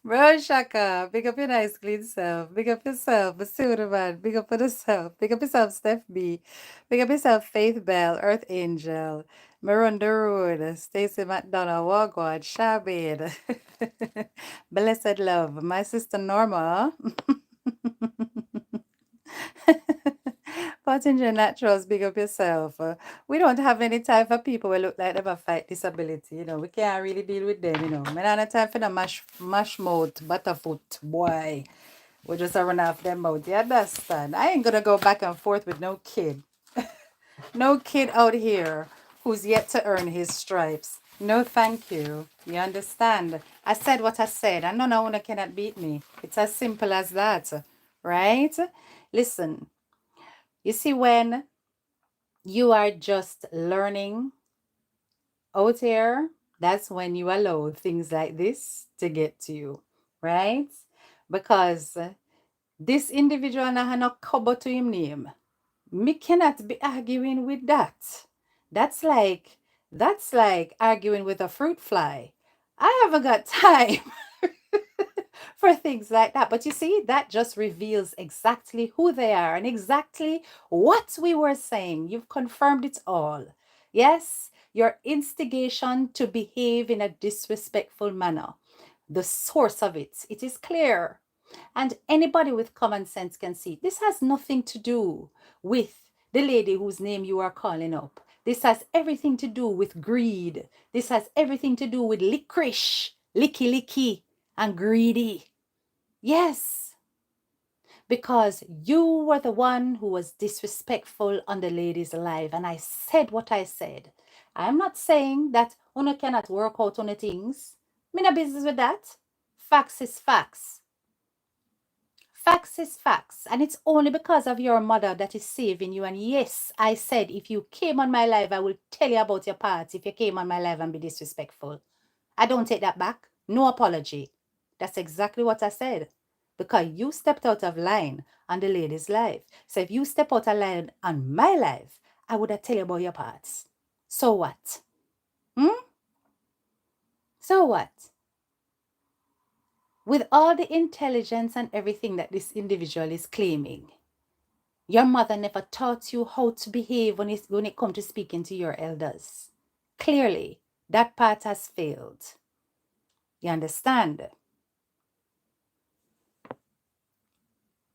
Bro, Shaka, big up your nice clean self. Big up yourself, Masood man. Big up for yourself. Big up yourself, Steph B. Big up yourself, Faith Bell, Earth Angel, Miranda Road, Stacy McDonough, Wagwan, Shabed. Blessed Love, my sister Norma. Pottinger Naturals, big up yourself. We don't have any time for people who look like they have a fight disability. We can't really deal with them. Me not have time for the mash mouth, butterfoot, boy. We just run off them mouth. You understand? I ain't gonna go back and forth with no kid. No kid out here who's yet to earn his stripes. No, thank you. You understand? I said what I said, and none of you cannot beat me. It's as simple as that, right? Listen, you see, when you are just learning out here, that's when you allow things like this to get to you, right? Because this individual now have no cover to him name. Me cannot be arguing with that. That's like that's like arguing with a fruit fly. I haven't got time for things like that. But you see, that just reveals exactly who they are and exactly what we were saying. You've confirmed it all. Yes, your instigation to behave in a disrespectful manner. The source of it, it is clear. And anybody with common sense can see this has nothing to do with the lady whose name you are calling up. This has everything to do with greed. This has everything to do with licorice, licky, and greedy. Yes, because you were the one who was disrespectful on the lady's life, and I said what I said. I'm not saying that Una cannot work out on the things. Me no business with that. Facts is facts. Facts is facts, and it's only because of your mother that is saving you. And yes, I said if you came on my live, I will tell you about your parts if you came on my live and be disrespectful. I don't take that back. No apology. That's exactly what I said. Because you stepped out of line on the lady's life. So if you step out of line on my life, I would have tell you about your parts. So what? So what? With all the intelligence and everything that this individual is claiming, your mother never taught you how to behave when it comes to speaking to your elders. Clearly, that part has failed. You understand?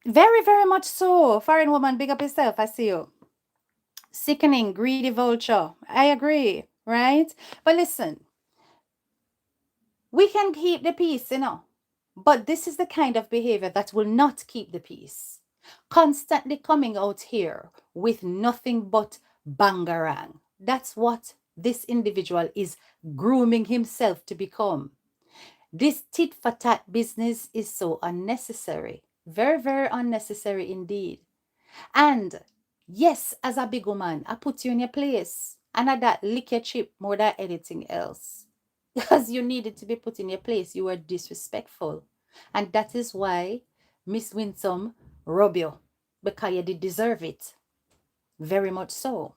Very, very much so. Foreign woman, big up yourself. I see you. Sickening, greedy vulture. I agree, right? But listen, we can keep the peace, but this is the kind of behavior that will not keep the peace. Constantly coming out here with nothing but bangarang. That's what this individual is grooming himself to become. This tit for tat business is so unnecessary. Very, very unnecessary indeed. And yes, as a big woman, I put you in your place. And I that lick your chip more than anything else. Because you needed to be put in your place. You were disrespectful. And that is why Miss Winsome robbed you. Because you did deserve it. Very much so.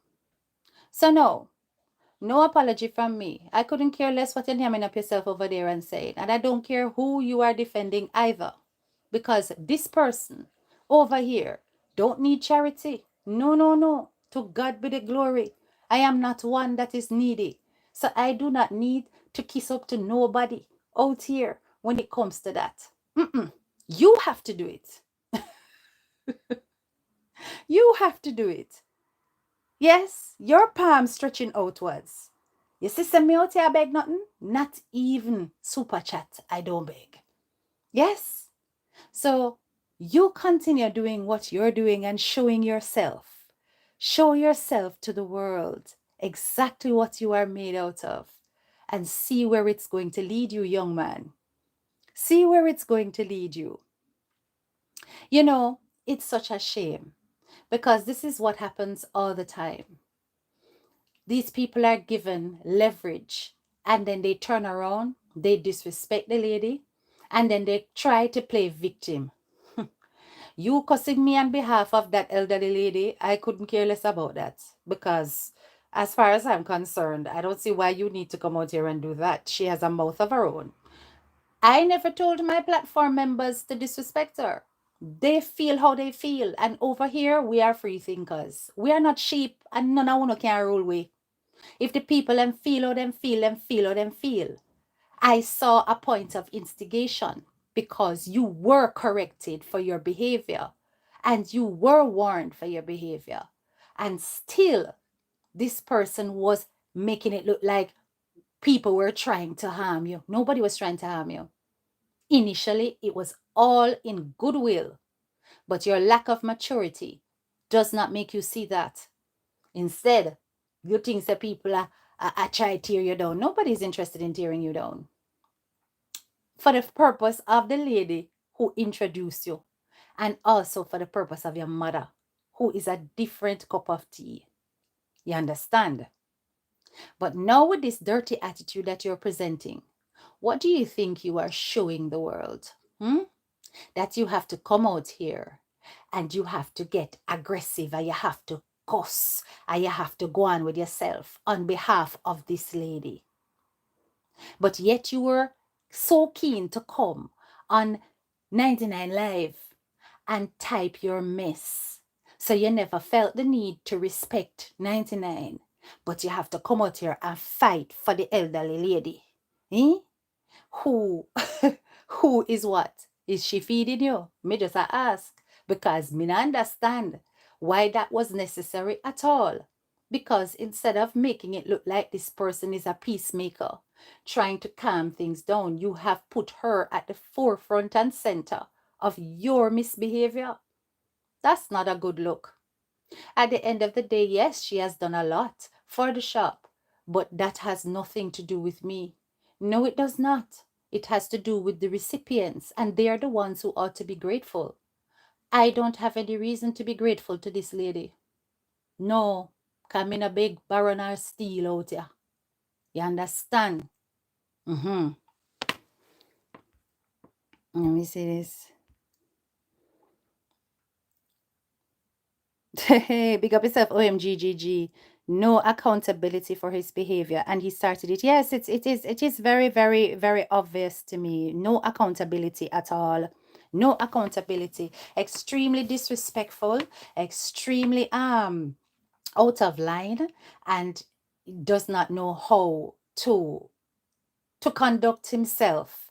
So no apology from me. I couldn't care less what you're hamming up yourself over there and saying. And I don't care who you are defending either. Because this person over here don't need charity. No, no, no. To God be the glory. I am not one that is needy. So I do not need to kiss up to nobody out here when it comes to that. You have to do it. You have to do it. Yes, your palm stretching outwards. Your sister me out here beg nothing? Not even super chat. I don't beg. Yes. So you continue doing what you're doing and showing yourself. Show yourself to the world exactly what you are made out of and see where it's going to lead you, young man. See where it's going to lead you. It's such a shame because this is what happens all the time. These people are given leverage and then they turn around, they disrespect the lady, and then they try to play victim. You cussing me on behalf of that elderly lady, I couldn't care less about that because, as far as I'm concerned, I don't see why you need to come out here and do that. She has a mouth of her own. I never told my platform members to disrespect her. They feel how they feel. And over here, we are free thinkers. We are not sheep, and none of us can rule we. If the people them feel how them feel, them feel how them feel. I saw a point of instigation because you were corrected for your behavior and you were warned for your behavior. And still, this person was making it look like people were trying to harm you. Nobody was trying to harm you. Initially, it was all in goodwill, but your lack of maturity does not make you see that. Instead, you think that people are trying to tear you down. Nobody's interested in tearing you down. For the purpose of the lady who introduced you, and also for the purpose of your mother, who is a different cup of tea. You understand? But now, with this dirty attitude that you're presenting, what do you think you are showing the world? That you have to come out here and you have to get aggressive and you have to cuss and you have to go on with yourself on behalf of this lady. But yet you were so keen to come on 99 Live and type your mess. So you never felt the need to respect 99. But you have to come out here and fight for the elderly lady. Eh? Who who is what? Is she feeding you? Me just ask. Because me not understand why that was necessary at all. Because instead of making it look like this person is a peacemaker, trying to calm things down, you have put her at the forefront and center of your misbehavior. That's not a good look. At the end of the day, yes, she has done a lot for the shop, but that has nothing to do with me. No, it does not. It has to do with the recipients, and they are the ones who ought to be grateful. I don't have any reason to be grateful to this lady. No, come in a big baron steel out here. You understand? Mm-hmm. Let me see this. Hey, big up yourself, OMGGG. No accountability for his behavior, and he started it. Yes, it is very, very, very obvious to me. No accountability at all. No accountability. Extremely disrespectful, extremely out of line, and does not know how to conduct himself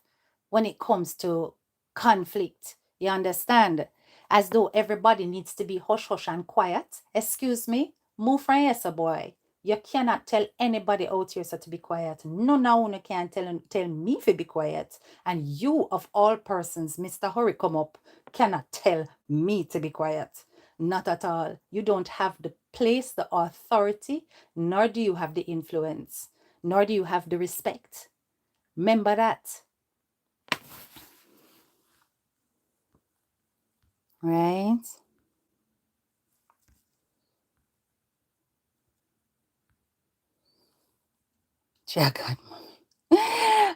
when it comes to conflict. You understand? As though everybody needs to be hush hush and quiet. Excuse me, move from here, sir boy. You cannot tell anybody out here so to be quiet. No, no, no can tell me to be quiet. And you of all persons, Mr. Hurry come up, cannot tell me to be quiet. Not at all. You don't have the place, the authority, nor do you have the influence, nor do you have the respect. Remember that. Right? Check out.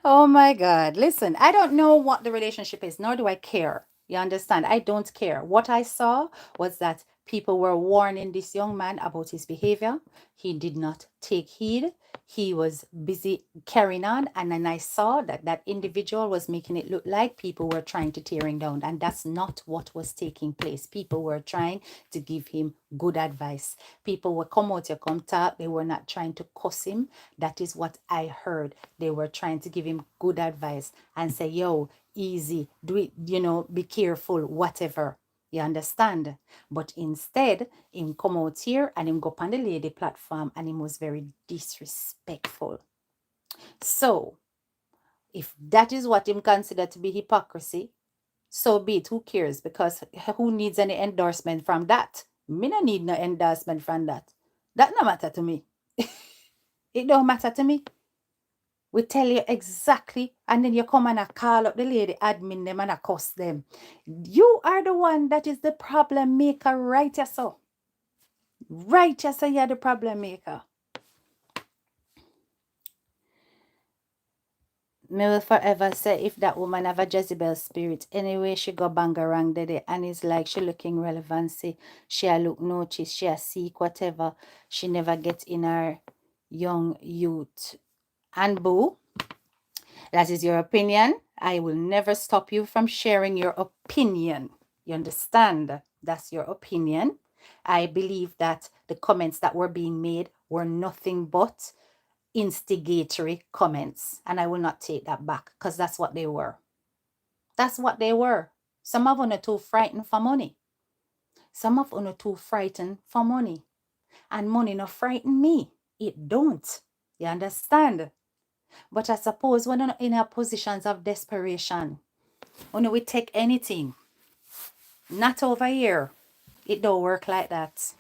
Oh my God. Listen, I don't know what the relationship is, nor do I care. You understand? I don't care. What I saw was that people were warning this young man about his behavior. He did not take heed. He was busy carrying on. And then I saw that that individual was making it look like people were trying to tear him down. And that's not what was taking place. People were trying to give him good advice. People would come out here, come talk. They were not trying to cuss him. That is what I heard. They were trying to give him good advice and say, yo, easy, do it, be careful, whatever. You understand? But instead, him come out here and him go on the lady platform and him was very disrespectful. So, if that is what him consider to be hypocrisy, so be it. Who cares? Because who needs any endorsement from that? Me no need no endorsement from that. That no matter to me. It don't matter to me. We tell you exactly, and then you come and call up the lady admin them and cuss them. You are the one that is the problem maker, right? So, right? So you're the problem maker. Me will forever say if that woman have a Jezebel spirit, anyway she go bang around there and it's like she looking relevancy, she a look notice, she a seek whatever, she never get in her young youth. And boo, that is your opinion. I will never stop you from sharing your opinion. You understand? That's your opinion. I believe that the comments that were being made were nothing but instigatory comments. And I will not take that back because that's what they were. That's what they were. Some of them are too frightened for money. Some of them are too frightened for money. And money not frighten me. It don't. You understand? But I suppose when you're in a positions of desperation, when we take anything, not over here. It don't work like that.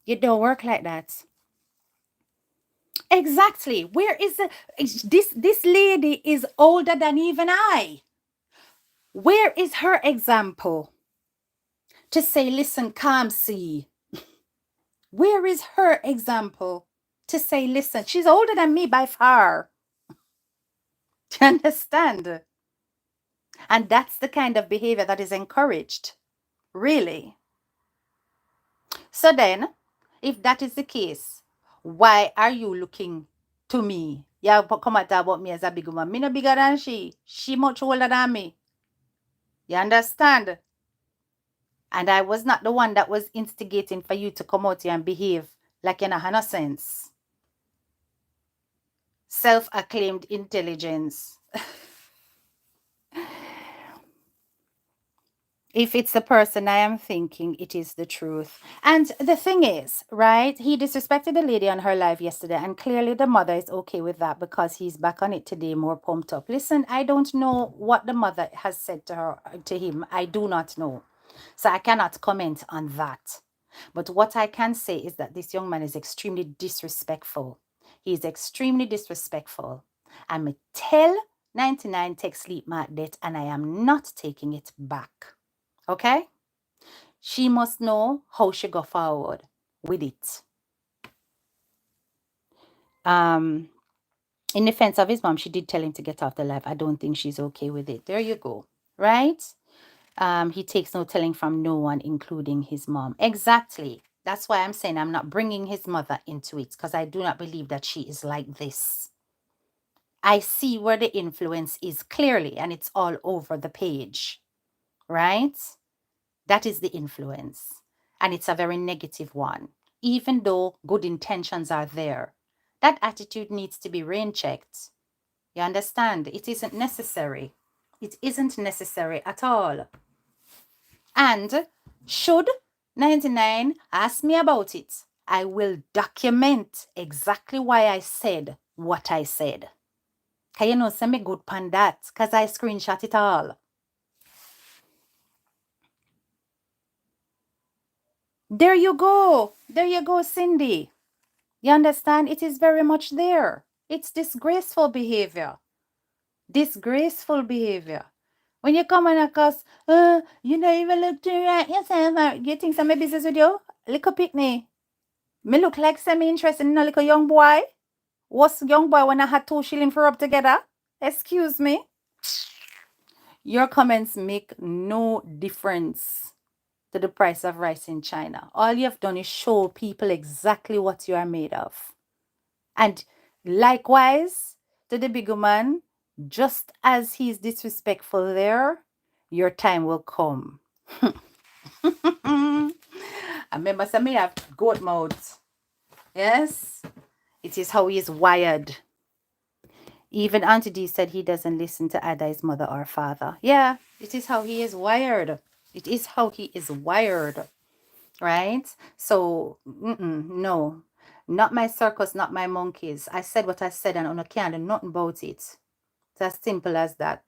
It don't work like that. Exactly. Where is this lady is older than even I. Where is her example? To say, listen, calm, see. Where is her example? To say, listen, she's older than me by far. Do you understand? And that's the kind of behavior that is encouraged. Really. So then, if that is the case, why are you looking to me? Yeah, but come and talk about me as a big woman. Me no bigger than she. She much older than me. You understand? And I was not the one that was instigating for you to come out here and behave like you're not have no sense. Self-acclaimed intelligence. If it's the person I am thinking, it is the truth. And the thing is, right, he disrespected the lady on her live yesterday, and clearly the mother is okay with that because he's back on it today, more pumped up. Listen, I don't know what the mother has said to him. I do not know. So I cannot comment on that. But what I can say is that this young man is extremely disrespectful. He is extremely disrespectful. I'm a tell 99 take sleep mat debt, and I am not taking it back. Okay? She must know how she go forward with it. In defense of his mom, she did tell him to get off the live. I don't think she's okay with it. There you go. Right? He takes no telling from no one, including his mom. Exactly. That's why I'm saying I'm not bringing his mother into it, because I do not believe that she is like this. I see where the influence is clearly, and it's all over the page. Right? That is the influence. And it's a very negative one. Even though good intentions are there, that attitude needs to be rain checked. You understand? It isn't necessary. It isn't necessary at all. And should 99 ask me about it, I will document exactly why I said what I said. Can you know, send me good pan that, because I screenshot it all. There you go. There you go, Cindy. You understand? It is very much there. It's disgraceful behavior. Disgraceful behavior. When you come and across, you don't even look to right yourself. You think some business with you? Little picnic. Me look like semi-interested in a little young boy. What's young boy when I had 2 shilling for rub together? Excuse me. Your comments make no difference to the price of rice in China. All you have done is show people exactly what you are made of. And likewise, to the bigger man, just as he's disrespectful there, your time will come. I remember some may have goat mouth. Yes, it is how he is wired. Even Auntie D said he doesn't listen to either his mother or father. Yeah, it is how he is wired. It is how he is wired. Right? So, no. Not my circus, not my monkeys. I said what I said and I can't do nothing about it. It's as simple as that.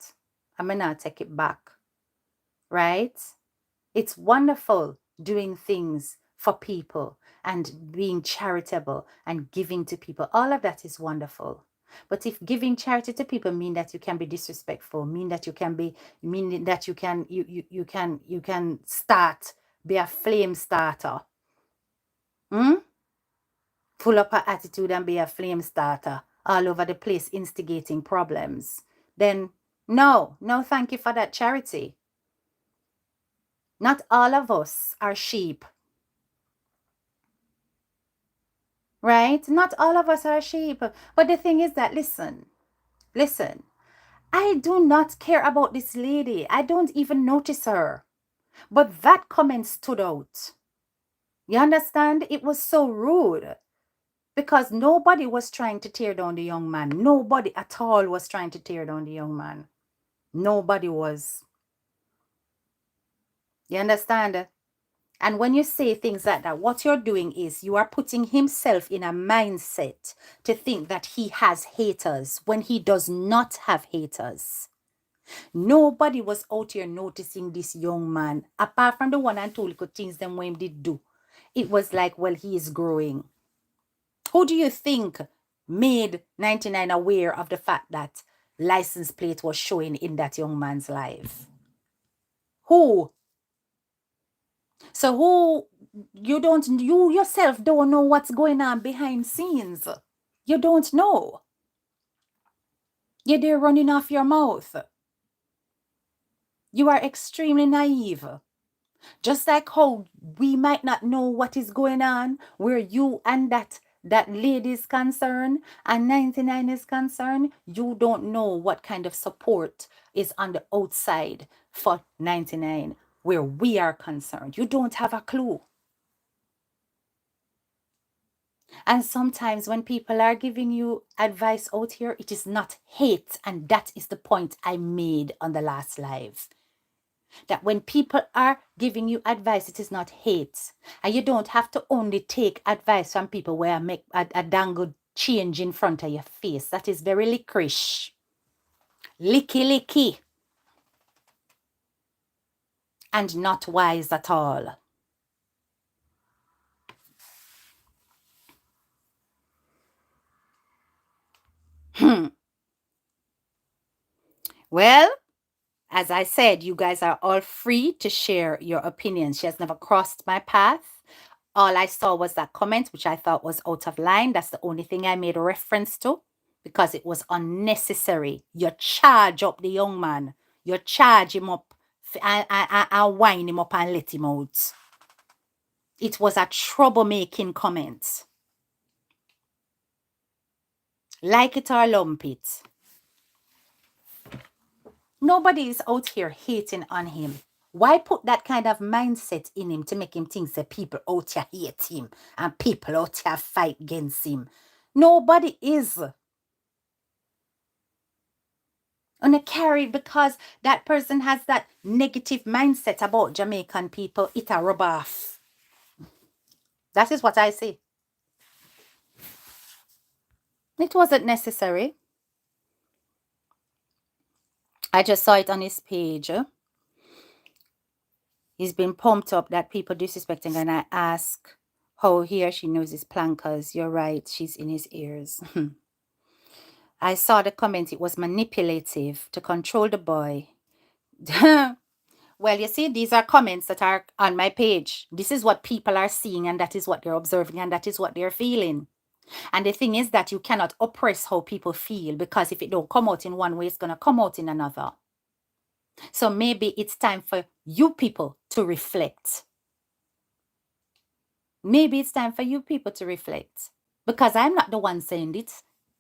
I may not take it back. Right? It's wonderful doing things for people and being charitable and giving to people. All of that is wonderful. But if giving charity to people mean that you can be disrespectful, mean that you can be, mean that you can start, be a flame starter, full up a attitude and be a flame starter all over the place, instigating problems, then no, thank you for that charity. Not all of us are sheep, right? Not all of us are sheep. But the thing is that, listen, I do not care about this lady. I don't even notice her. But that comment stood out. You understand? It was so rude because nobody was trying to tear down the young man. Nobody at all was trying to tear down the young man. Nobody was. You understand? And when you say things like that, what you're doing is you are putting himself in a mindset to think that he has haters when he does not have haters. Nobody was out here noticing this young man, apart from the one and two little things them when did do. It was like, well, he is growing. Who do you think made 99 aware of the fact that license plate was showing in that young man's life? Who? So who, you yourself don't know what's going on behind scenes. You don't know. You're there running off your mouth. You are extremely naive. Just like how we might not know what is going on where you and that lady is concerned and 99 is concerned, you don't know what kind of support is on the outside for 99 where we are concerned. You don't have a clue. And sometimes when people are giving you advice out here, it is not hate. And that is the point I made on the last live. That when people are giving you advice, it is not hate. And you don't have to only take advice from people where make a dangle change in front of your face. That is very licorice. Licky. And not wise at all. Well, as I said, you guys are all free to share your opinions. She has never crossed my path. All I saw was that comment, which I thought was out of line. That's the only thing I made a reference to because it was unnecessary. You charge up the young man. You charge him up and wind him up and let him out. It was a troublemaking comment. Like it or lump it. Nobody is out here hating on him. Why put that kind of mindset in him to make him think that people out here hate him and people out here fight against him? Nobody is. And carry because that person has that negative mindset about Jamaican people, it a rub off. That is what I say. It wasn't necessary. I just saw it on his page. He's been pumped up that people disrespecting, and I ask how he or she knows his plankers. You're right, she's in his ears. I saw the comment, it was manipulative to control the boy. Well, you see, these are comments that are on my page. This is what people are seeing, and that is what they're observing, and that is what they're feeling. And the thing is that you cannot oppress how people feel, because if it don't come out in one way, it's going to come out in another. So maybe it's time for you people to reflect. Maybe it's time for you people to reflect. Because I'm not the one saying it.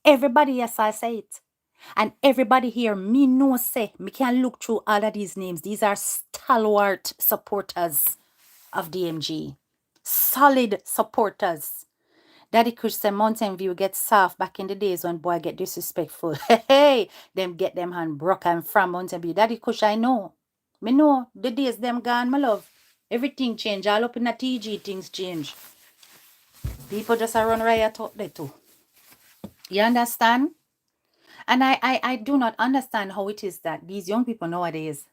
Everybody else I say it. And everybody here, me no say, me can look through all of these names. These are stalwart supporters of DMG. Solid supporters. Daddy Kush say Mountain View get soft back in the days when boy get disrespectful. Hey, them get them hand broken from Mountain View. Daddy Kush, I know. Me know. The days them gone, my love. Everything change. All up in the TG things change. People just run riot out there too. You understand? And I do not understand how it is that these young people nowadays,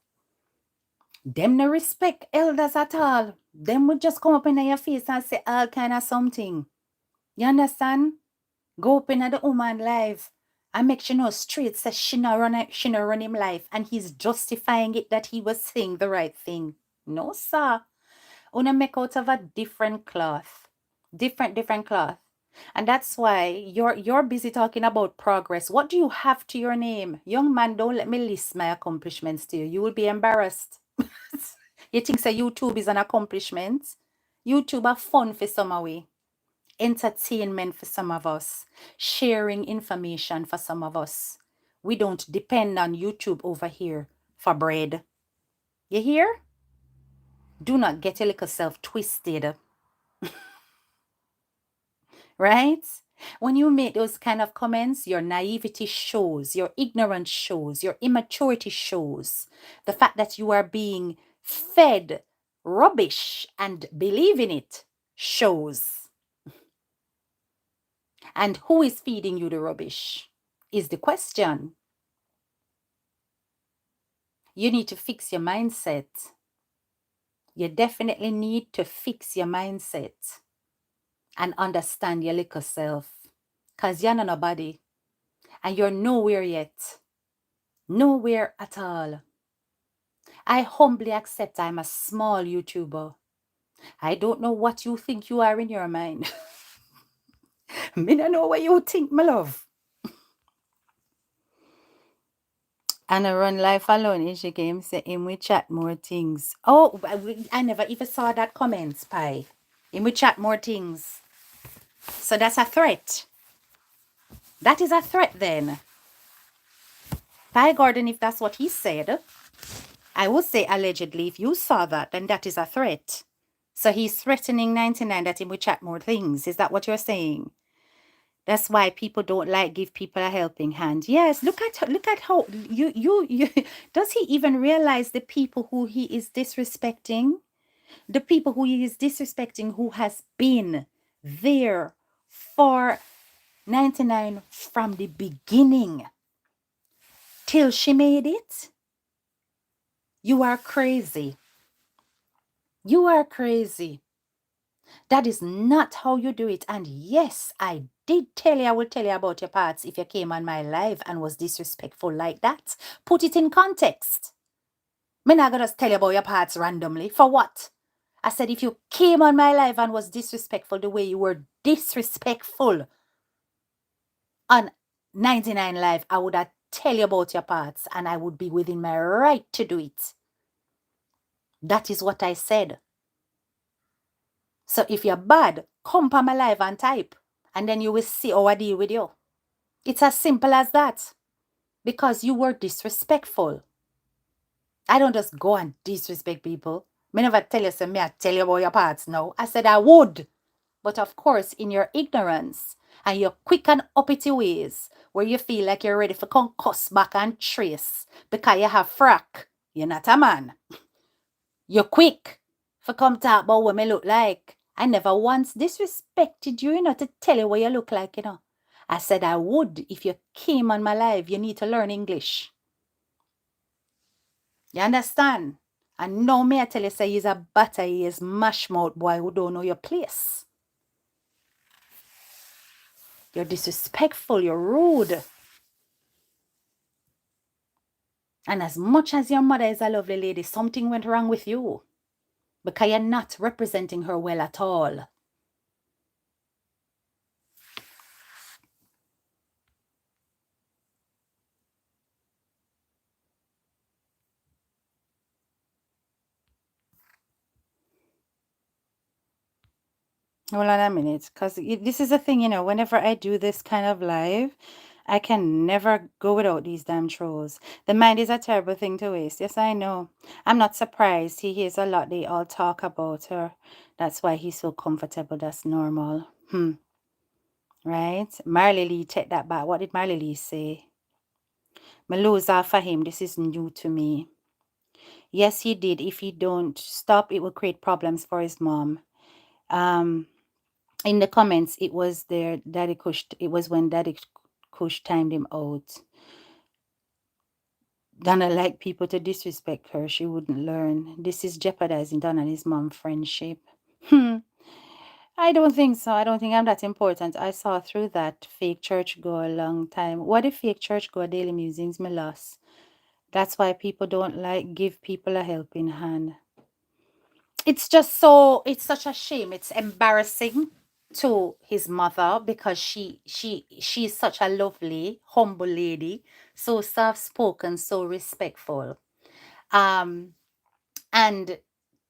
them no respect elders at all. Them would just come up in your face and say all kind of something. You understand? Go up in the woman live and make she know straight says she not run him life, and he's justifying it that he was saying the right thing. No, sir. Una make out of a different cloth. Different cloth. And that's why you're busy talking about progress. What do you have to your name? Young man, don't let me list my accomplishments to you. You will be embarrassed. You think say YouTube is an accomplishment? YouTube are fun for some of we. Entertainment for some of us. Sharing information for some of us. We don't depend on YouTube over here for bread. You hear? Do not get your little self twisted. Right? When you make those kind of comments, your naivety shows, your ignorance shows, your immaturity shows. The fact that you are being fed rubbish and believe in it shows. And who is feeding you the rubbish is the question. You need to fix your mindset. You definitely need to fix your mindset and understand your little self. Because you're not nobody. And you're nowhere yet. Nowhere at all. I humbly accept I'm a small YouTuber. I don't know what you think you are in your mind. Me don't know what you think, my love. And I run life alone in she game say him we chat more things. Oh, I never even saw that comment, Spy. Him we chat more things. So that's a threat. That is a threat then. Pie Gordon, if that's what he said, I would say allegedly, if you saw that, then that is a threat. So he's threatening 99 that he will chat more things. Is that what you're saying? That's why people don't like give people a helping hand. Yes, look at how you does he even realize the people who he is disrespecting? The people who he is disrespecting who has been there for 99 from the beginning till she made it. You are crazy. You are crazy. That is not how you do it. And yes, I did tell you, I will tell you about your parts if you came on my live and was disrespectful like that. Put it in context. Me not gonna just tell you about your parts randomly. For what? I said if you came on my live and was disrespectful the way you were disrespectful on 99 live, I would have tell you about your parts and I would be within my right to do it. That is what I said. So if you're bad, come on my live and type. And then you will see how I deal with you. It's as simple as that. Because you were disrespectful. I don't just go and disrespect people. Me never tell you, so me I tell you about your parts now. I said I would. But of course, in your ignorance and your quick and uppity ways, where you feel like you're ready for come cuss back and trace because you have frack, you're not a man. You're quick for come talk about what me look like. I never once disrespected you, to tell you what you look like, I said I would if you came on my live. You need to learn English. You understand? And now me I tell you, say he's a Batta, he is mash mouth boy who don't know your place. You're disrespectful, you're rude. And as much as your mother is a lovely lady, something went wrong with you. Because you're not representing her well at all. Hold on a minute, because this is the thing, whenever I do this kind of live, I can never go without these damn trolls. The mind is a terrible thing to waste. Yes, I know. I'm not surprised. He hears a lot. They all talk about her. That's why he's so comfortable. That's normal. Right? Marley Lee, take that back. What did Marley Lee say? Me lose off for him. This is new to me. Yes, he did. If he don't stop, it will create problems for his mom. In the comments, it was there. Daddy Kush. It was when Daddy Kush timed him out. Donna like people to disrespect her. She wouldn't learn. This is jeopardizing Donna and his mom friendship. I don't think so. I don't think I'm that important. I saw through that fake church go a long time. What if fake church go daily musings me lost? That's why people don't like give people a helping hand. It's just so, it's such a shame. It's embarrassing to his mother because she's such a lovely, humble lady, so soft spoken, so respectful. Um and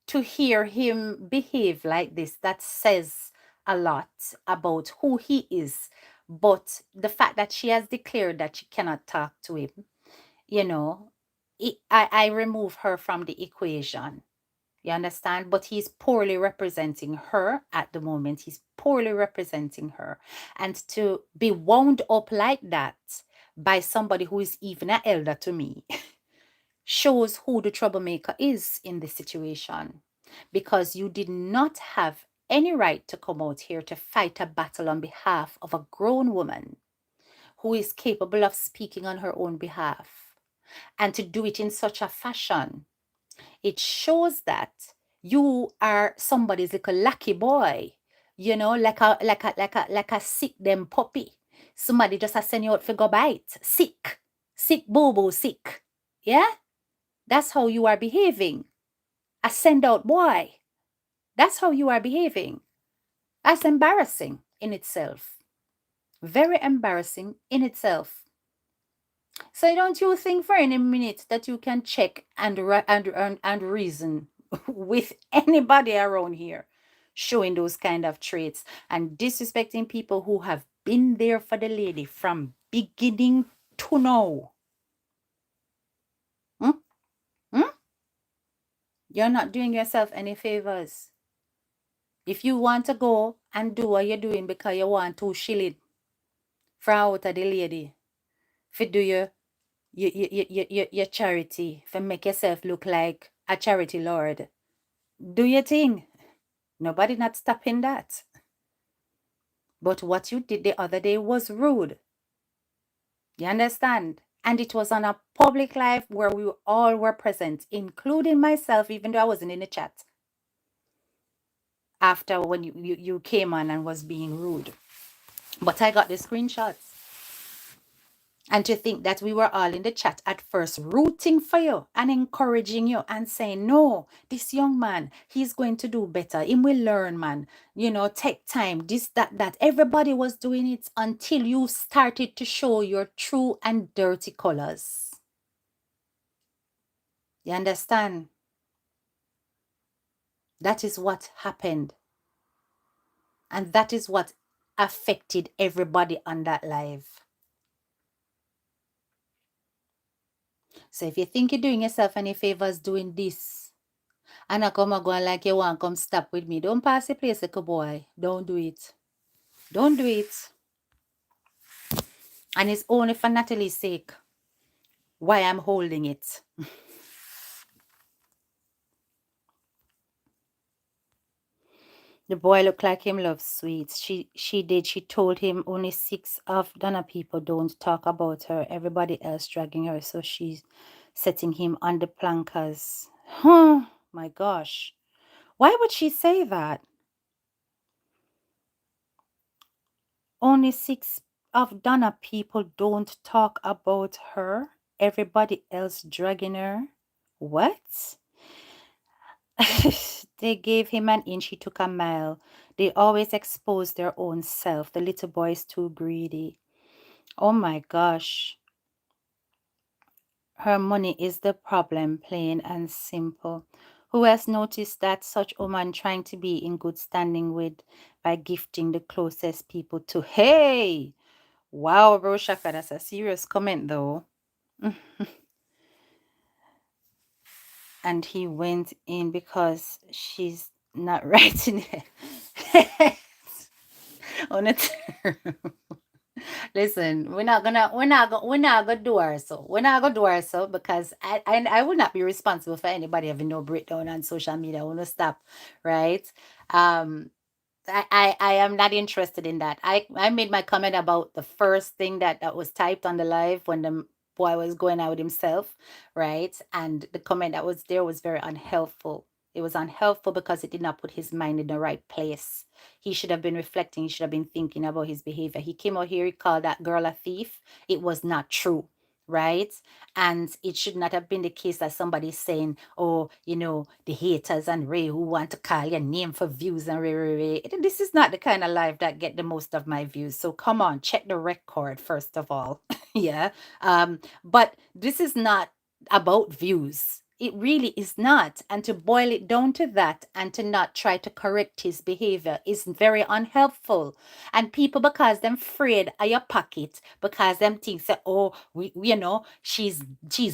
to hear him behave like this, that says a lot about who he is. But the fact that she has declared that she cannot talk to him, you know, I remove her from the equation. You understand? But he's poorly representing her at the moment. He's poorly representing her. And to be wound up like that by somebody who is even an elder to me shows who the troublemaker is in this situation. Because you did not have any right to come out here to fight a battle on behalf of a grown woman who is capable of speaking on her own behalf, and to do it in such a fashion. It shows that you are somebody's little lucky boy, like a sick them puppy. Somebody just a send you out for go bite. Sick boo boo sick. Yeah? That's how you are behaving. A send out boy. That's how you are behaving. That's embarrassing in itself. Very embarrassing in itself. So don't you think for any minute that you can check and reason with anybody around here showing those kind of traits and disrespecting people who have been there for the lady from beginning to now? Hmm? Hmm? You're not doing yourself any favors. If you want to go and do what you're doing because you want to shilling from out of the lady, for do your charity, for make yourself look like a charity lord. Do your thing. Nobody not stopping that. But what you did the other day was rude. You understand? And it was on a public live where we all were present, including myself, even though I wasn't in the chat. After when you came on and was being rude. But I got the screenshots. And to think that we were all in the chat at first rooting for you and encouraging you and saying, no, this young man, he's going to do better. He will learn, man. Take time, this, that. Everybody was doing it until you started to show your true and dirty colors. You understand? That is what happened. And that is what affected everybody on that live. So if you think you're doing yourself any favors doing this, and I come and go like you want come stop with me, don't pass the place like a boy. Don't do it. Don't do it. And it's only for Natalie's sake why I'm holding it. The boy looked like him loves sweets. She did. She told him only 6 of Donna people don't talk about her. Everybody else dragging her. So she's setting him on the plankers. My gosh. Why would she say that? Only 6 of Donna people don't talk about her. Everybody else dragging her. What? They gave him an inch, he took a mile. They always expose their own self. The little boy is too greedy. Oh my gosh. Her money is the problem, plain and simple. Who has noticed that such woman trying to be in good standing with by gifting the closest people to? Hey! Wow, bro, Shaka, that's a serious comment though. And he went in because she's not writing it. On it. Listen, we're not gonna do her so. We're not gonna do her so because I will not be responsible for anybody having no breakdown on social media. I want to stop, right? Um, I am not interested in that. I made my comment about the first thing that was typed on the live when the boy was going out himself, right? And the comment that was there was very unhelpful. It was unhelpful because it did not put his mind in the right place. He should have been reflecting. He should have been thinking about his behavior. He came out here, he called that girl a thief. It was not true, right? And it should not have been the case that somebody's saying, oh, the haters and Ray who want to call your name for views and Ray. This is not the kind of life that get the most of my views. So come on, check the record first of all. Yeah. But this is not about views. It really is not. And to boil it down to that and to not try to correct his behavior is very unhelpful. And people, because them afraid of your pocket, because them think say, oh, she's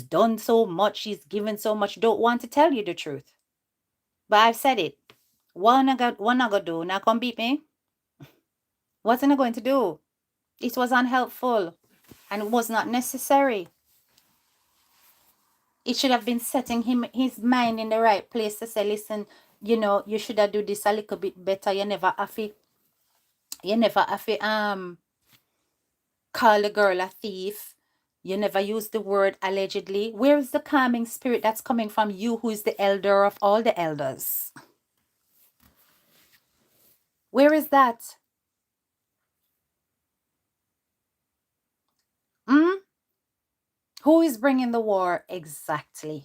done so much, she's given so much, don't want to tell you the truth. But I've said it. What I gonna do? Now come beat me. What's I going to do? It was unhelpful and it was not necessary. It should have been setting his mind in the right place to say, listen, you should have do this a little bit better. You never have to call the girl a thief. You never use the word allegedly. Where is the calming spirit that's coming from you, who is the elder of all the elders? Where is that? Who is bringing the war exactly?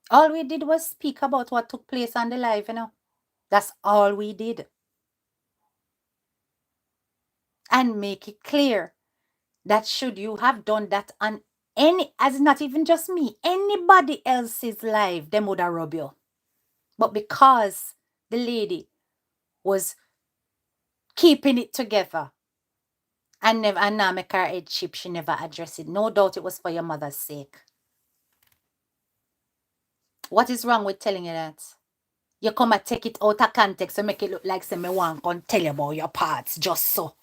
All we did was speak about what took place on the live, That's all we did. And make it clear that should you have done that on as not even just me, anybody else's life, them would have robbed you. But because the lady was keeping it together and now make her head chip, she never addressed it. No doubt it was for your mother's sake. What is wrong with telling you that? You come and take it out of context and make it look like say me want to tell you about your parts just so.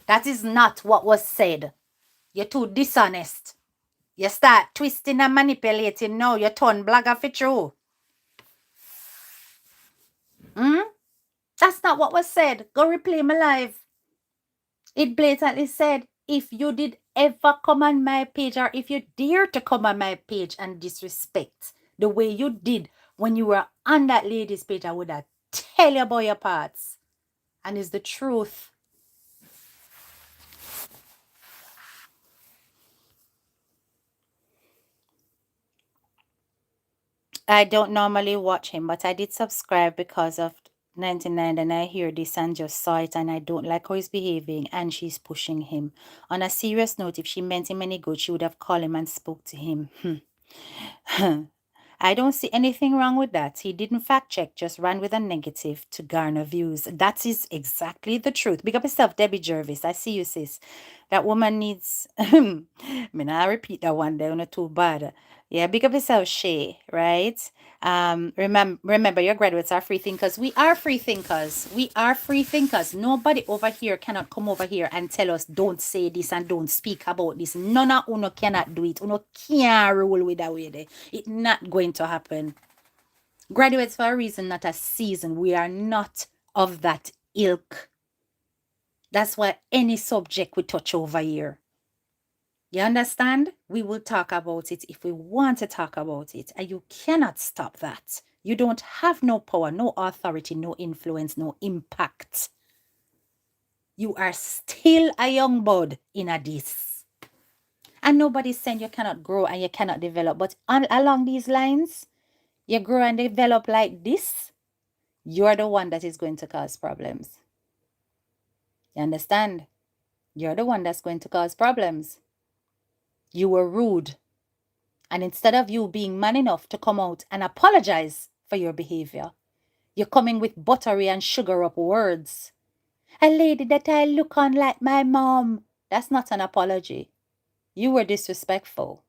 That is not what was said. You're too dishonest. You start twisting and manipulating now. You turn blogger for true. That's not what was said. Go replay my live. It blatantly said, if you did ever come on my page or if you dare to come on my page and disrespect the way you did when you were on that lady's page, I would have tell you about your parts. And it's the truth. I don't normally watch him, but I did subscribe because of 99 and I hear this and just saw it and I don't like how he's behaving and she's pushing him. On a serious note, if she meant him any good, she would have called him and spoke to him. I don't see anything wrong with that. He didn't fact check, just ran with a negative to garner views. That is exactly the truth. Big up yourself, Debbie Jervis. I see you, sis. That woman needs. I repeat that one there, not too bad. Yeah, big up yourself, Shay, right? Remember, your graduates are free thinkers. We are free thinkers. We are free thinkers. Nobody over here cannot come over here and tell us don't say this and don't speak about this. None of uno cannot do it. Uno can't roll with that way there. It's not going to happen. Graduates for a reason, not a season. We are not of that ilk. That's why any subject we touch over here. You understand? We will talk about it if we want to talk about it. And you cannot stop that. You don't have no power, no authority, no influence, no impact. You are still a young bud in a this. And nobody's saying you cannot grow and you cannot develop. But along these lines, you grow and develop like this, you're the one that is going to cause problems. You understand? You're the one that's going to cause problems. You were rude. And instead of you being man enough to come out and apologize for your behavior, you're coming with buttery and sugar up words. A lady that I look on like my mom. That's not an apology. You were disrespectful.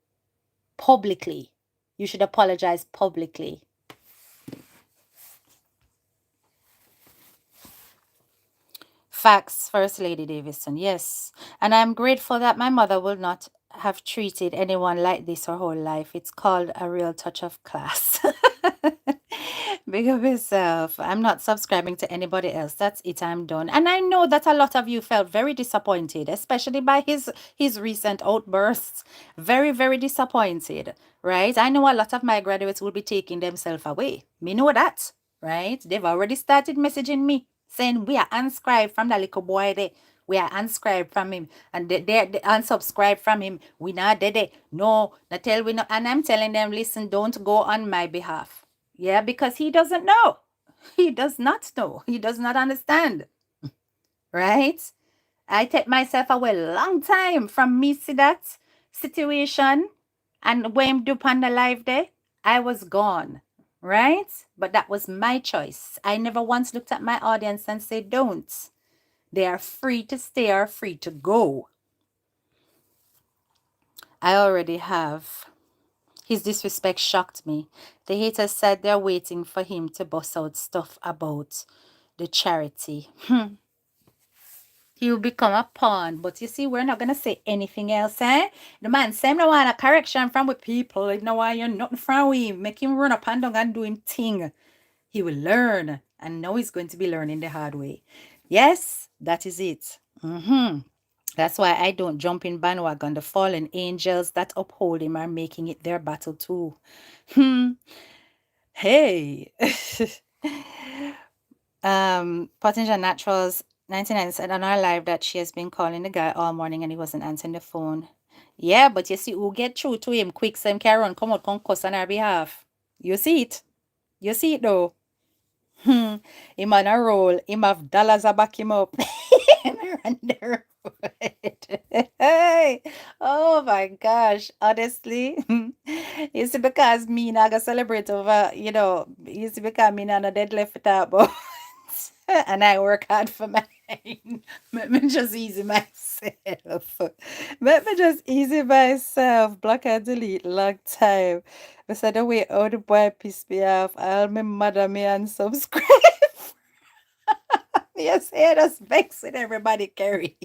Publicly. You should apologize publicly. Facts, First Lady Davison. Yes. And I'm grateful that my mother will not have treated anyone like this her whole life. It's called a real touch of class. Big up yourself. I'm not subscribing to anybody else. That's it. I'm done. And I know that a lot of you felt very disappointed, especially by his recent outbursts. Very, very disappointed, right? I know a lot of my graduates will be taking themselves away. Me know that, right? They've already started messaging me saying we are unscribed from the little boy there. We are unscribed from him and they unsubscribed from him. We not dead. No, not tell we not. And I'm telling them, listen, don't go on my behalf. Yeah, because he doesn't know. He does not know. He does not understand. Right? I take myself away long time from me see that situation. And when do on the live day, I was gone. Right? But that was my choice. I never once looked at my audience and said, don't. They are free to stay or free to go. I already have. His disrespect shocked me. The haters said they're waiting for him to bust out stuff about the charity. He'll become a pawn. But you see, we're not going to say anything else, eh? The man say no want a correction from with people. Like, no want you nothing from him. Make him run up and down and do him thing. He will learn. And now he's going to be learning the hard way. Yes, that is it. That's why I don't jump in bandwagon. The fallen angels that uphold him are making it their battle too. Hey. Potential Naturals 99 said on our live that she has been calling the guy all morning and he wasn't answering the phone. Yeah, but you see, who get through to him quick, so him can run, come out, come cuss on our behalf. You see it? You see it though? Him on a roll, him have dollars a back him up. And run the road. Hey, oh my gosh, honestly. It's because me not gonna celebrate over, it's because me not a dead left top, but and I work hard for mine. Let me just easy myself. Let me just easy myself. Block and delete long time. But so the way all the boy piss me off, I'll me mother me and subscribe. Yes, yeah, that's vexing everybody carry.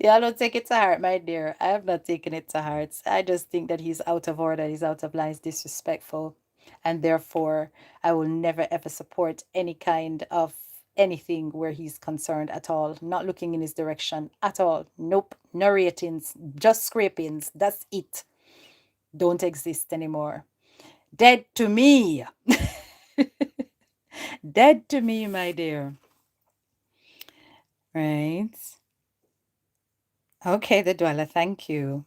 Y'all don't take it to heart, my dear. I have not taken it to heart. I just think that he's out of order, he's out of line, he's disrespectful. And therefore, I will never ever support any kind of anything where he's concerned at all. Not looking in his direction at all. Nope. No ratings, just scrapings. That's it. Don't exist anymore. Dead to me. Dead to me, my dear. Right. Okay, the dweller, thank you.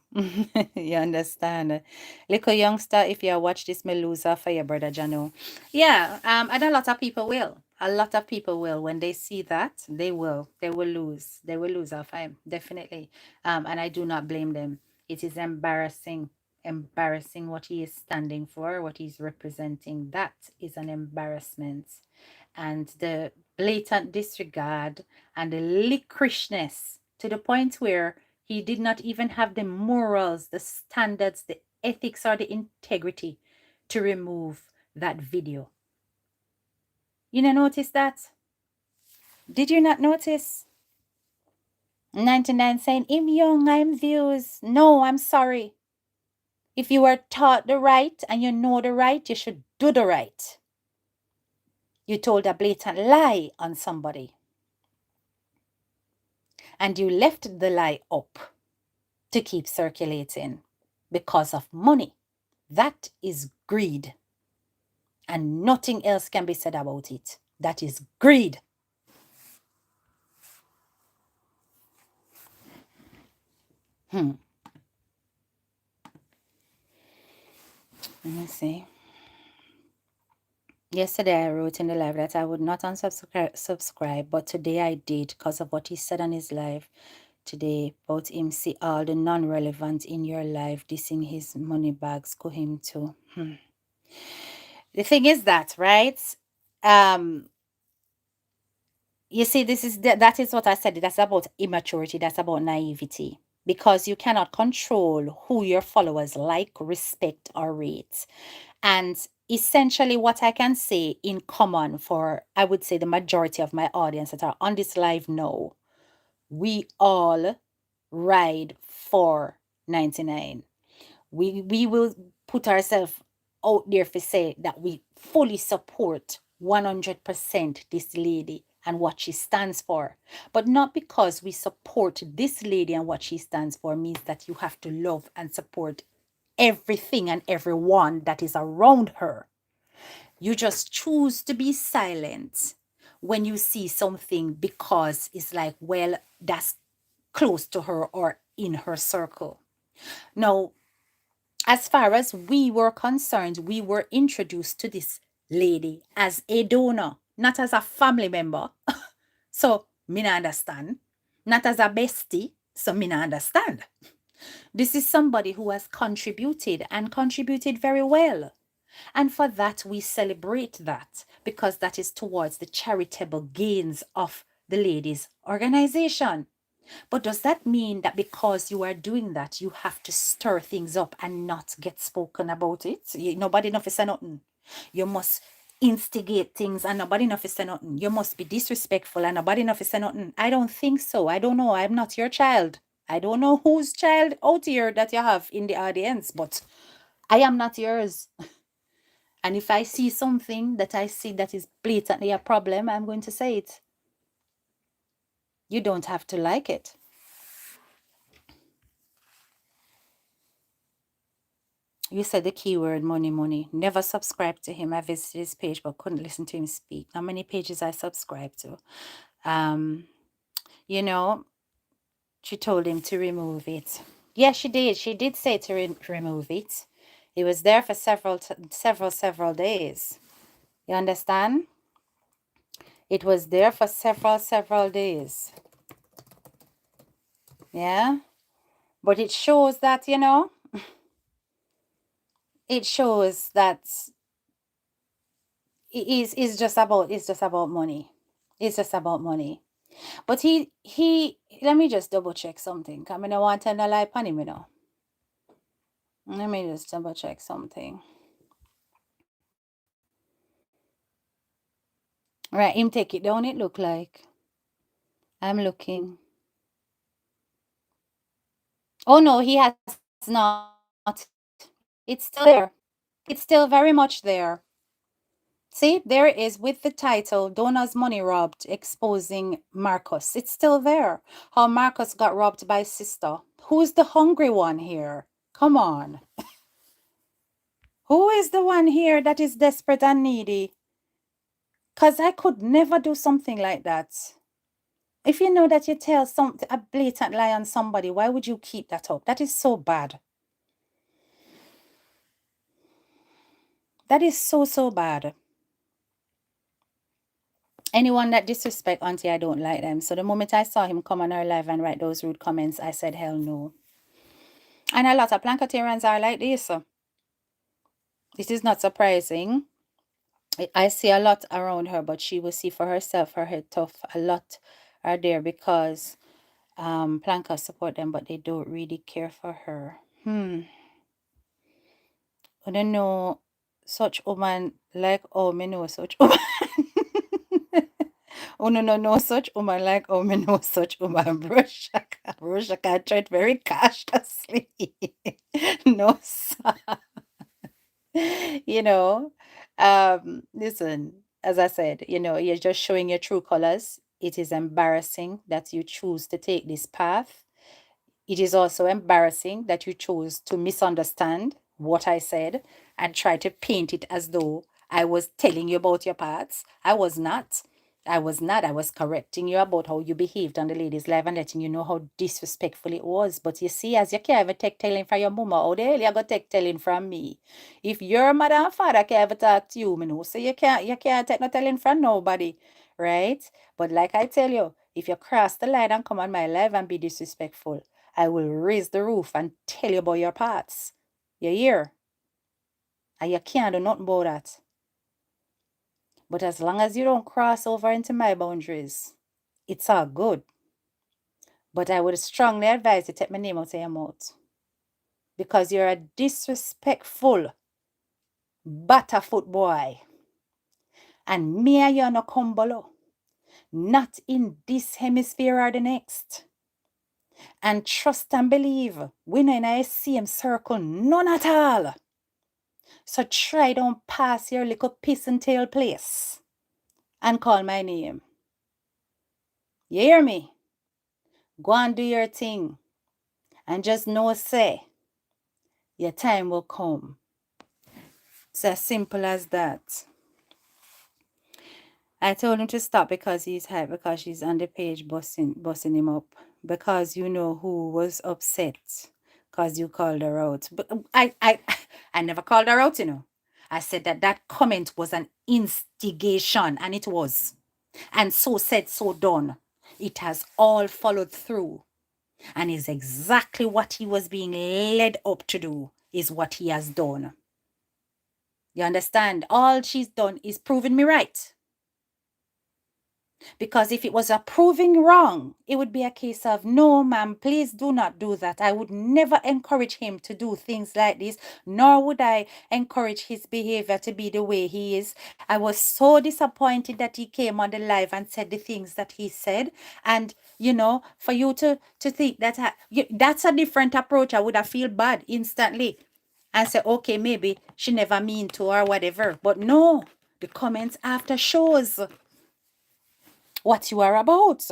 You understand. Little youngster, if you watch this, me loser for your brother Jano. Yeah, and a lot of people will. A lot of people will. When they see that, they will. They will lose. They will lose off him, definitely. And I do not blame them. It is embarrassing. Embarrassing what he is standing for, what he's representing. That is an embarrassment. And the blatant disregard and the licoriceness to the point where he did not even have the morals, the standards, the ethics, or the integrity to remove that video. You not notice that? Did you not notice? 99 saying, I'm young, I'm views. No, I'm sorry. If you are taught the right and you know the right, you should do the right. You told a blatant lie on somebody. And you left the lie up to keep circulating because of money. That is greed. And nothing else can be said about it. That is greed. Let me see. Yesterday I wrote in the live that I would not unsubscribe, but today I did because of what he said on his live today about him see all the non-relevant in your life dissing his money bags go him too. The thing is that, right? You see, that is what I said. That's about immaturity. That's about naivety. Because you cannot control who your followers like, respect, or rate. And essentially, what I can say in common for, I would say, the majority of my audience that are on this live now, we all ride for 99. We will put ourselves out there for say that we fully support 100% this lady and what she stands for. But not because we support this lady and what she stands for means that you have to love and support everything and everyone that is around her. You just choose to be silent when you see something because it's like, well, that's close to her or in her circle. Now, as far as we were concerned, we were introduced to this lady as a donor, not as a family member. So, me not understand. Not as a bestie, so me not understand. This is somebody who has contributed and contributed very well. And for that, we celebrate that because that is towards the charitable gains of the ladies' organization. But does that mean that because you are doing that, you have to stir things up and not get spoken about it? Nobody enough is say nothing. You must instigate things and nobody enough is say nothing. You must be disrespectful and nobody enough is say nothing. I don't think so. I don't know. I'm not your child. I don't know whose child out here that you have in the audience, but I am not yours. And if I see something that I see that is blatantly a problem, I'm going to say it. You don't have to like it. You said the keyword money, money. Never subscribed to him. I visited his page but couldn't listen to him speak. How many pages I subscribed to? You know, she told him to remove it. Yeah, she did. She did say to remove it. It was there for several days. You understand? It was there for several days. Yeah? But it shows that, it shows that it's just about money. It's just about money. But let me just double check something. I mean, I want to lie upon him, Let me just double check something. Right, him take it down, it look like. I'm looking. Oh no, he has not. It's still there. It's still very much there. See, there it is with the title, Donna's Money Robbed, exposing Marcus. It's still there. How Marcus got robbed by sister. Who's the hungry one here? Come on. Who is the one here that is desperate and needy? Because I could never do something like that. If you know that you tell a blatant lie on somebody, why would you keep that up? That is so bad. That is so bad. Anyone that disrespect Auntie, I don't like them. So the moment I saw him come on her live and write those rude comments, I said, hell no. And a lot of Plankatarians are like this. It is not surprising. I see a lot around her, but she will see for herself, her head tough. A lot are there because Plankers support them, but they don't really care for her. I don't know such woman like me know such woman. Oh no such woman like me know such woman. Broshaka tread very cautiously. No, sir. Listen, as I said, you're just showing your true colors. It is embarrassing that you choose to take this path. It is also embarrassing that you chose to misunderstand what I said and try to paint it as though I was telling you about your parts. I was not. I was not. I was correcting you about how you behaved on the ladies' live and letting you know how disrespectful it was. But you see, as you can't even take telling from your mama, how the hell you gonna take telling from me? If your mother and father can't ever talk to you, so you can't take no telling from nobody, right? But like I tell you, if you cross the line and come on my live and be disrespectful, I will raise the roof and tell you about your parts. You hear? And you can't do nothing about that. But as long as you don't cross over into my boundaries, it's all good. But I would strongly advise you take my name out of your mouth. Because you're a disrespectful Batta boy. And me and you no come below. Not in this hemisphere or the next. And trust and believe, we no in a same circle, none at all. So try don't pass your little piss and tail place and call my name. You hear me? Go and do your thing. And just know, say, your time will come. It's as simple as that. I told him to stop because he's hyped, because she's on the page busting him up. Because you know who was upset. Because you called her out. But I never called her out, you know. I said that comment was an instigation, and it was. And so said, so done. It has all followed through. And is exactly what he was being led up to do, is what he has done. You understand? All she's done is proving me right. Because if it was a proving wrong, it would be a case of, no, ma'am, please do not do that. I would never encourage him to do things like this, nor would I encourage his behavior to be the way he is. I was so disappointed that he came on the live and said the things that he said. And, you know, for you to think that that's a different approach, I would have feel bad instantly and say, okay, maybe she never mean to or whatever. But no, the comments after shows what you are about.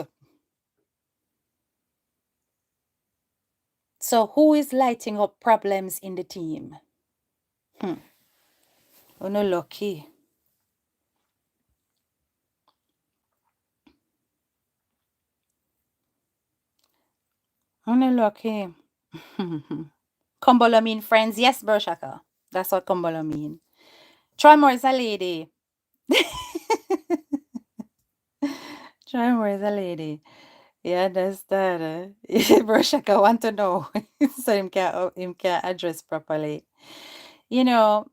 So who is lighting up problems in the team? Oh, no, lucky. Oh, no, lucky. Kumbolo mean friends. Yes, Bershaka. That's what Kumbolo mean. Troy Moore is a lady. Troy Moore is a lady. Yeah, that's that. Bershaka want to know. So him can't address properly. You know,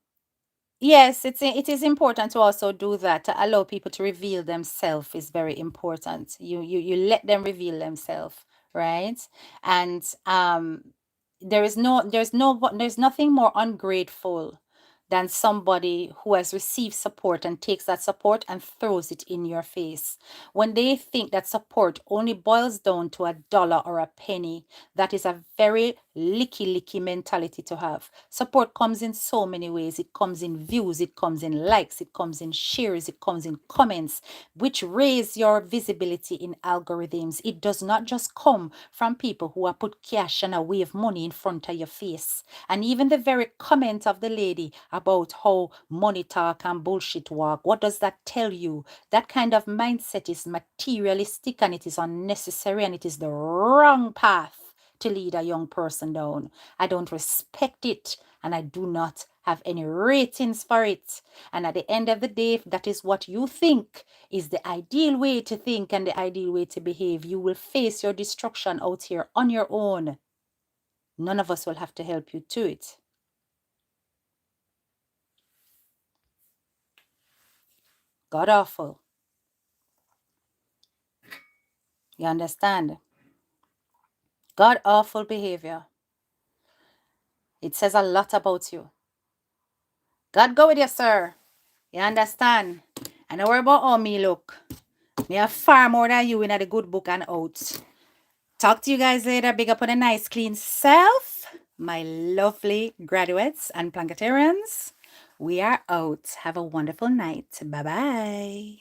yes, it is important to also do that. To allow people to reveal themselves is very important. You let them reveal themselves, right? And there's nothing more ungrateful than somebody who has received support and takes that support and throws it in your face. When they think that support only boils down to $1 or a penny, that is a very licky mentality to have. Support comes in so many ways. It comes in views, it comes in likes, it comes in shares, it comes in comments, which raise your visibility in algorithms. It does not just come from people who have put cash and a wave money in front of your face. And even the very comment of the lady about how money talk and bullshit walk, what does that tell you? That kind of mindset is materialistic and it is unnecessary and it is the wrong path to lead a young person down. I don't respect it and I do not have any ratings for it. And at the end of the day, if that is what you think is the ideal way to think and the ideal way to behave, you will face your destruction out here on your own. None of us will have to help you to it. God awful. You understand? God awful behavior. It says a lot about you. God go with you, sir. You understand? And don't worry about how me look. Me have far more than you in the good book and out. Talk to you guys later. Big up on a nice clean self. My lovely graduates and planketarians. We are out. Have a wonderful night. Bye-bye.